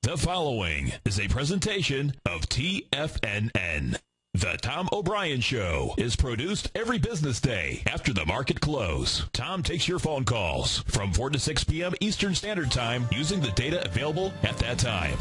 The following is a presentation of TFNN. The Tom O'Brien Show is produced every business day after the market close. Tom takes your phone calls from 4 to 6 p.m. Eastern Standard Time using the data available at that time.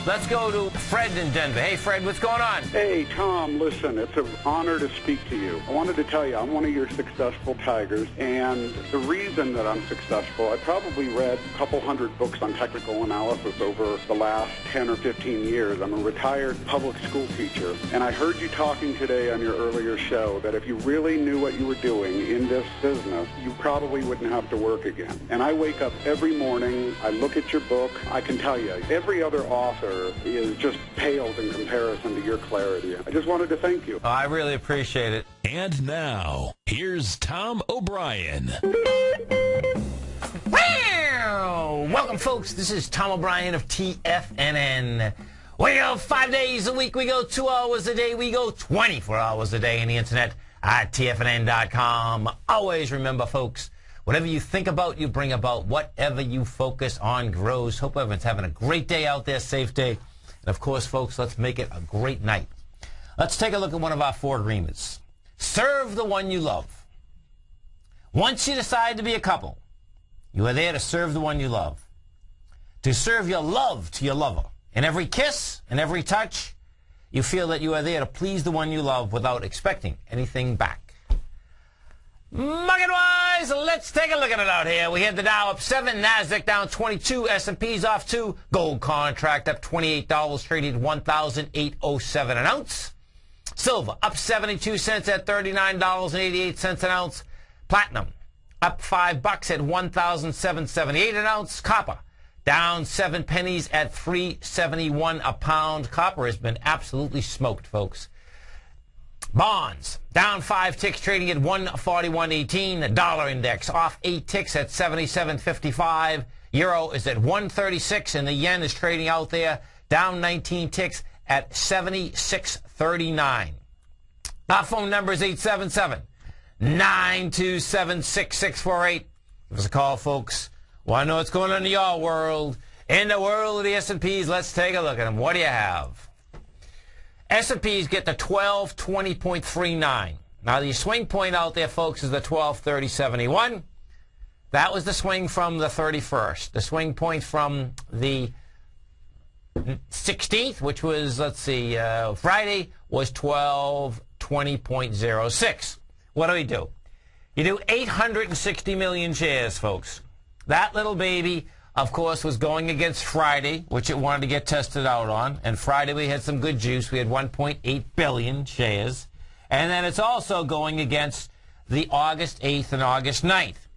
Let's go to Fred in Denver. Hey, Fred, what's going on? Hey, Tom, listen, it's an honor to speak to you. I wanted to tell you, I'm one of your successful tigers, and the reason that I'm successful, I probably read a couple hundred books on technical analysis over the last 10 or 15 years. I'm a retired public school teacher, and I heard you talking today on your earlier show that if you really knew what you were doing in this business, you probably wouldn't have to work again. And I wake up every morning, I look at your book, I can tell you, every other author is just pales in comparison to your clarity. I just wanted to thank you. Oh, I really appreciate it. And now, here's Tom O'Brien. Wow! Welcome, folks. This is Tom O'Brien of TFNN. We go 5 days a week. We go 2 hours a day. We go 24 hours a day on the internet at TFNN.com. Always remember, folks, whatever you think about, you bring about. Whatever you focus on grows. Hope everyone's having a great day out there, safe day. And, of course, folks, let's make it a great night. Let's take a look at one of our 4 agreements. Serve the one you love. Once you decide to be a couple, you are there to serve the one you love. To serve your love to your lover. In every kiss and every touch, you feel that you are there to please the one you love without expecting anything back. Market-wise, let's take a look at it out here. We had the Dow up 7, NASDAQ down 22, S&P's off 2, gold contract up $28, traded $1,807 an ounce. Silver up 72 cents at $39.88 an ounce. Platinum up $5 at $1,778 an ounce. Copper down 7 pennies at $3.71 a pound. Copper has been absolutely smoked, folks. Bonds down 5 ticks, trading at 141.18. The dollar index off 8 ticks at 77.55. Euro is at 136, and the yen is trading out there down 19 ticks at 76.39. Our phone number is 877-927-6648. Give us a call, folks. Want to know what's going on in your world? In the world of the S&Ps, let's take a look at them. What do you have? S&Ps get the 1220.39. Now, the swing point out there, folks, is the 1230.71. That was the swing from the 31st. The swing point from the 16th, which was, let's see, Friday, was 1220.06. What do? You do 860 million shares, folks. That little baby, of course, was going against Friday, which it wanted to get tested out on. And Friday we had some good juice. We had 1.8 billion shares. And then it's also going against the August 8th and August 9th.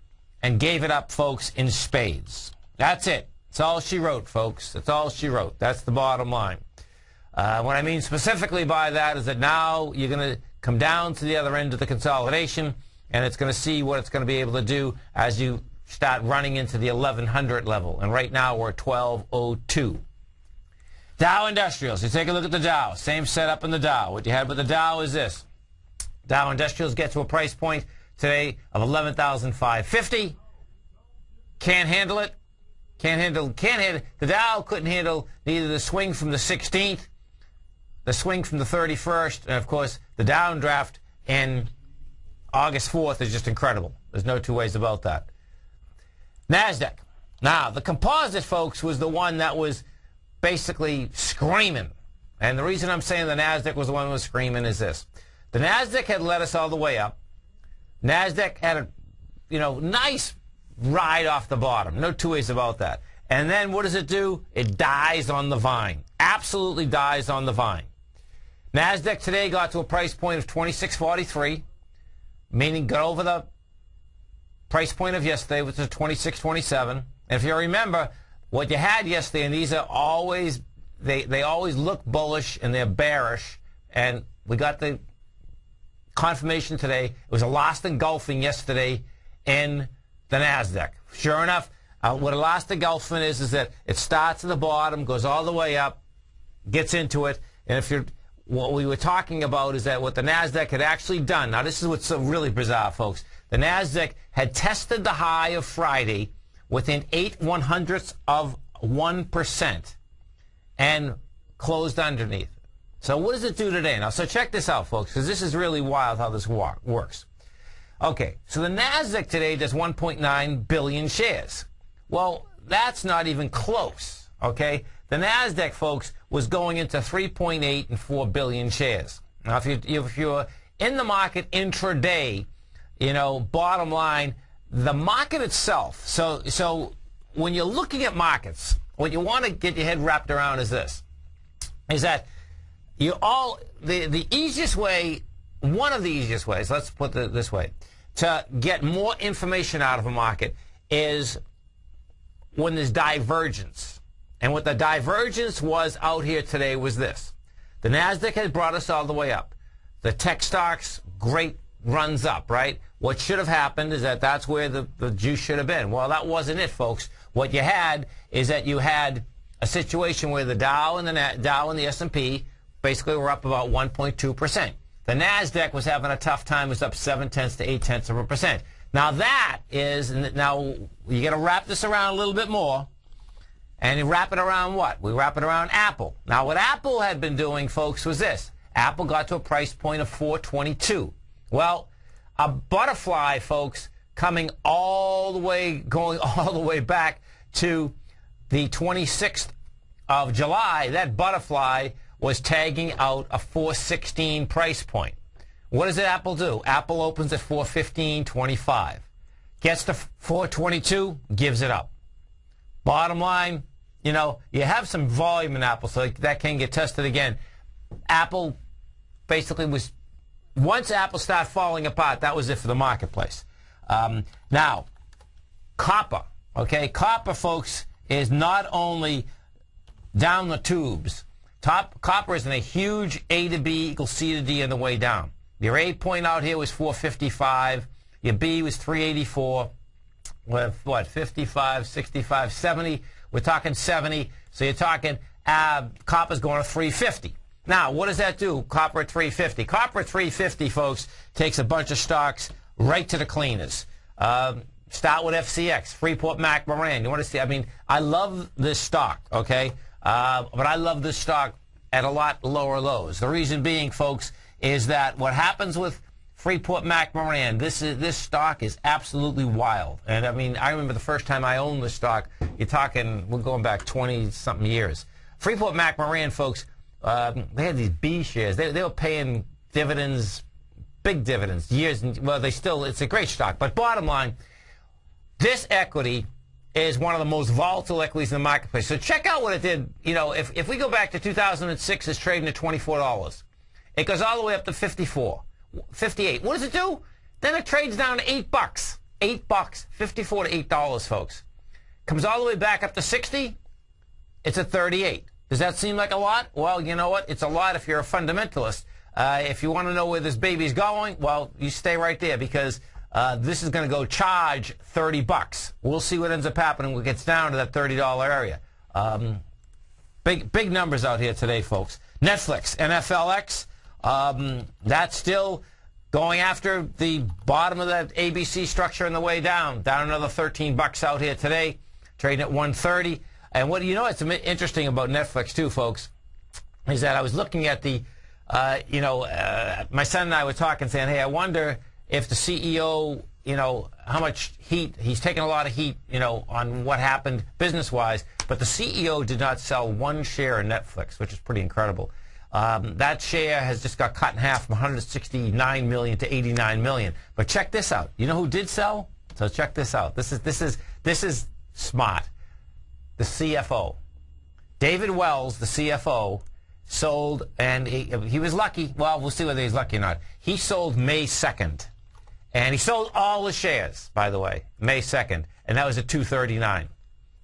And gave it up, folks, in spades. That's it. That's all she wrote, folks. That's all she wrote. That's the bottom line. What I mean specifically by that is that now you're going to come down to the other end of the consolidation, and it's going to see what it's going to be able to do as you start running into the 1100 level. And right now we're at 1202. Dow Industrials. You take a look at the Dow. Same setup in the Dow. What you had with the Dow is this. Dow Industrials get to a price point today of 11,550. Can't handle it. Can't handle it. The Dow couldn't handle neither the swing from the 16th, the swing from the 31st, and of course the downdraft in August 4th is just incredible. There's no two ways about that. NASDAQ. Now, the composite, folks, was the one that was basically screaming. And the reason I'm saying the NASDAQ was the one that was screaming is this. The NASDAQ had led us all the way up. NASDAQ had a, nice ride off the bottom. No two ways about that. And then what does it do? It dies on the vine. Absolutely dies on the vine. NASDAQ today got to a price point of 26.43, meaning got over the price point of yesterday, which was 26.27. And if you remember, what you had yesterday, and these are always, they always look bullish and they're bearish, and we got the confirmation today. It was a lost engulfing yesterday in the NASDAQ. Sure enough, what a lost engulfing is that it starts at the bottom, goes all the way up, gets into it, and if you're, what we were talking about is that what the NASDAQ had actually done, now this is what's so really bizarre, folks. The NASDAQ had tested the high of Friday within 0.08 of 1%. and closed underneath. So what does it do today? Now, so check this out, folks, because this is really wild how this works. Okay, so the NASDAQ today does 1.9 billion shares. Well, that's not even close, okay? The NASDAQ, folks, was going into 3.8 and 4 billion shares. Now, if you're in the market intraday, you know, bottom line, the market itself, so when you're looking at markets, what you want to get your head wrapped around is this, is that the easiest way, one of the easiest ways, let's put it this way, to get more information out of a market is when there's divergence. And what the divergence was out here today was this. The NASDAQ has brought us all the way up. The tech stocks, great runs up, right? What should have happened is that's where the juice should have been. Well, that wasn't it, folks. What you had is that you had a situation where the Dow and the S&P basically were up about 1.2%. The NASDAQ was having a tough time. It was up 0.7 to 0.8%. Now you got to wrap this around a little bit more. And you wrap it around what? We wrap it around Apple. Now, what Apple had been doing, folks, was this. Apple got to a price point of $422. Well, a butterfly, folks, going all the way back to the 26th of July, that butterfly was tagging out a 416 price point. What does Apple do? Apple opens at 415.25. Gets to 422, gives it up. Bottom line, you know, you have some volume in Apple, so that can get tested again. Apple basically was, once Apple started falling apart, that was it for the marketplace. Now, copper, okay? Copper, folks, is not only down the tubes. Copper is in a huge A to B equals C to D on the way down. Your A point out here was 455. Your B was 384. With what, 55, 65, 70? We're talking 70. So you're talking copper's going to 350. Now, what does that do, copper at 350? Copper at 350, folks, takes a bunch of stocks right to the cleaners. Start with FCX, Freeport McMoran. You want to see, I mean, I love this stock, okay? But I love this stock at a lot lower lows. The reason being, folks, is that what happens with Freeport McMoran, this stock is absolutely wild. And I mean, I remember the first time I owned this stock, you're talking, we're going back 20-something years. Freeport McMoran, folks, they had these B shares. They were paying dividends, big dividends, years. Well, it's a great stock. But bottom line, this equity is one of the most volatile equities in the marketplace. So check out what it did. You know, if we go back to 2006, it's trading at $24. It goes all the way up to 54. 58. What does it do? Then it trades down to $8. $8. 54 to $8, folks. Comes all the way back up to 60. It's at 38. Does that seem like a lot? Well, you know what? It's a lot if you're a fundamentalist. If you want to know where this baby's going, well, you stay right there because this is going to go charge $30. We'll see what ends up happening when it gets down to that $30 area. Big numbers out here today, folks. Netflix, NFLX. That's still going after the bottom of that ABC structure on the way down. Down another $13 out here today, trading at 130. And what do you know? It's interesting about Netflix too, folks, is that I was looking at the, my son and I were talking, saying, hey, I wonder if the CEO, how much heat, he's taking a lot of heat, on what happened business-wise, but the CEO did not sell one share of Netflix, which is pretty incredible. That share has just got cut in half from 169 million to 89 million. But check this out. You know who did sell? So check this out. This is smart. The CFO. David Wells, the CFO, sold, and he was lucky. Well, we'll see whether he's lucky or not. He sold May 2nd. And he sold all the shares, by the way, May 2nd. And that was at 239.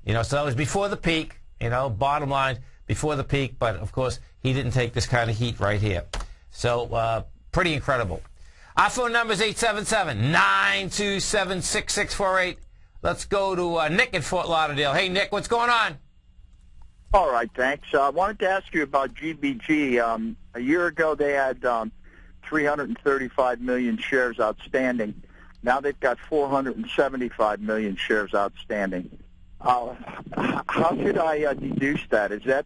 So that was before the peak, bottom line, before the peak. But, of course, he didn't take this kind of heat right here. So, pretty incredible. Our phone number is 877-927-6648. Let's go to Nick in Fort Lauderdale. Hey, Nick, what's going on? All right, thanks. I wanted to ask you about GBG. A year ago, they had 335 million shares outstanding. Now they've got 475 million shares outstanding. how should I deduce that? Is that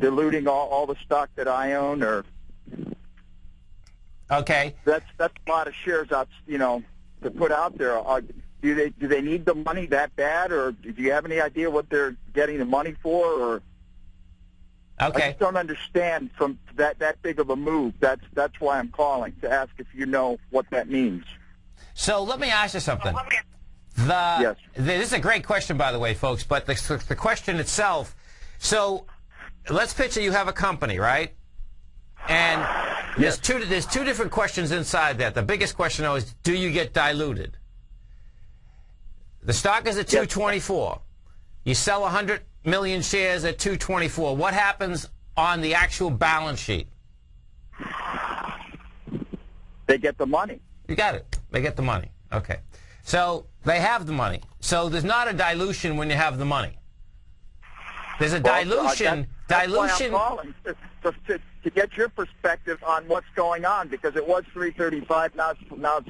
diluting all the stock that I own, or Okay. that's a lot of shares out, to put out there? Do they need the money that bad, or do you have any idea what they're getting the money for? Or I Okay. just don't understand from that big of a move. That's why I'm calling to ask if you know what that means. So let me ask you something. Yes. This is a great question, by the way, folks, but the question itself, so let's picture you have a company, right? And there's two different questions inside that. The biggest question, though, is do you get diluted? The stock is at 224. You sell 100 million shares at 224. What happens on the actual balance sheet? They get the money. You got it. They get the money. Okay. So they have the money. So there's not a dilution when you have the money. There's a dilution. That's why I'm calling to get your perspective on what's going on, because it was 335, now it's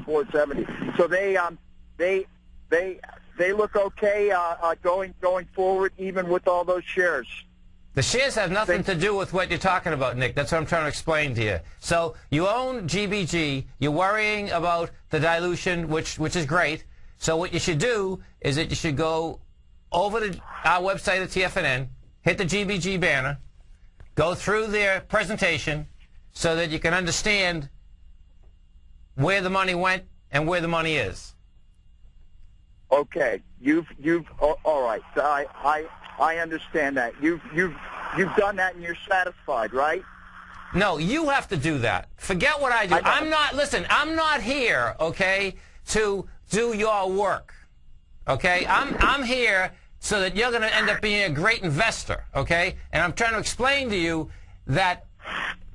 470. So they look okay going forward, even with all those shares. The shares have nothing to do with what you're talking about, Nick. That's what I'm trying to explain to you. So you own GBG. You're worrying about the dilution, which is great. So what you should do is that you should go over to our website at TFNN, hit the GBG banner, go through their presentation so that you can understand where the money went and where the money is. Okay, all right. So I understand that. You've done that and you're satisfied, right? No, you have to do that. Forget what I do. I'm not here, okay, to do your work. Okay? I'm here so that you're going to end up being a great investor, okay? And I'm trying to explain to you that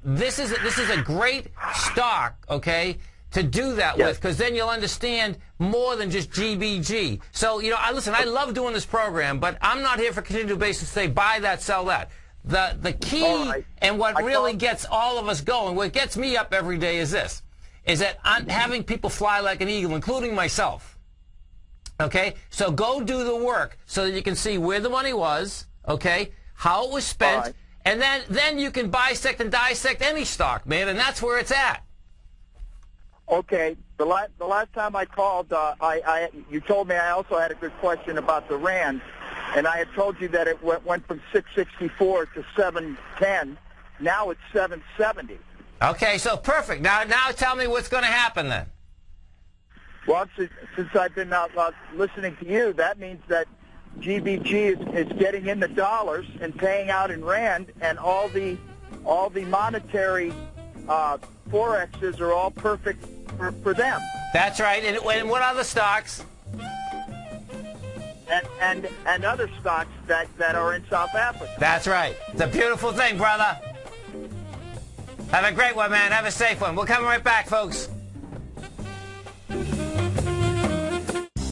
this is a great stock, okay, to do that with, because then you'll understand more than just GBG. So, listen, I love doing this program, but I'm not here for continual basis to say buy that, sell that. The key and what really gets all of us going, what gets me up every day is this, is that I'm having people fly like an eagle, including myself. Okay? So go do the work so that you can see where the money was, okay, how it was spent, and then you can bisect and dissect any stock, man, and that's where it's at. Okay. The last time I called, you told me I also had a good question about the rand, and I had told you that it went from 664 to 710. Now it's 770. Okay, so perfect. Now tell me what's going to happen then. Well, since I've been listening to you, that means that GBG is getting in the dollars and paying out in rand, and all the monetary forexes are all perfect for them. That's right. And what other stocks? And other stocks that are in South Africa. That's right. It's a beautiful thing, brother. Have a great one, man. Have a safe one. We'll come right back, folks.